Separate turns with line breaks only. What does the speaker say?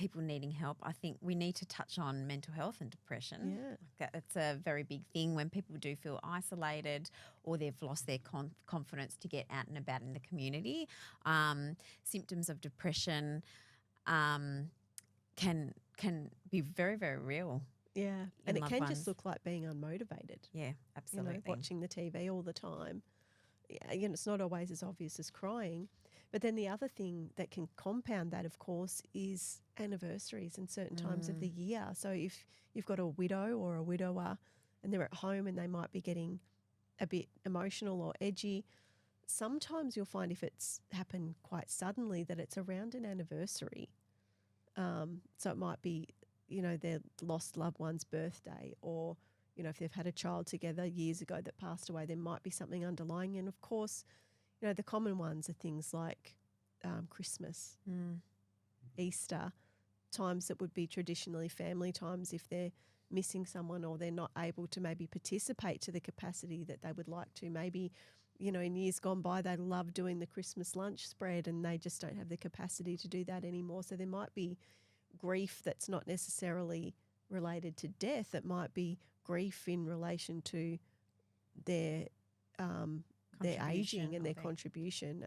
people needing help, I think we need to touch on mental health and depression.
Yeah.
It's a very big thing when people do feel isolated or they've lost their confidence to get out and about in the community. Symptoms of depression can be very, very real.
Yeah, and it
loved
can
ones.
just look like being unmotivated.
Yeah, absolutely.
You know, watching the TV all the time. Yeah, you know, it's not always as obvious as crying. But then the other thing that can compound that, of course, is anniversaries and certain times of the year. So if you've got a widow or a widower and they're at home and they might be getting a bit emotional or edgy, sometimes you'll find if it's happened quite suddenly that it's around an anniversary. So it might be, you know, their lost loved one's birthday, or, you know, if they've had a child together years ago that passed away, there might be something underlying. And of course, you know, the common ones are things like Christmas, Easter, times that would be traditionally family times if they're missing someone or they're not able to maybe participate to the capacity that they would like to. Maybe, you know, in years gone by, they loved doing the Christmas lunch spread and they just don't have the capacity to do that anymore. So there might be grief that's not necessarily related to death. It might be grief in relation to their aging and their contribution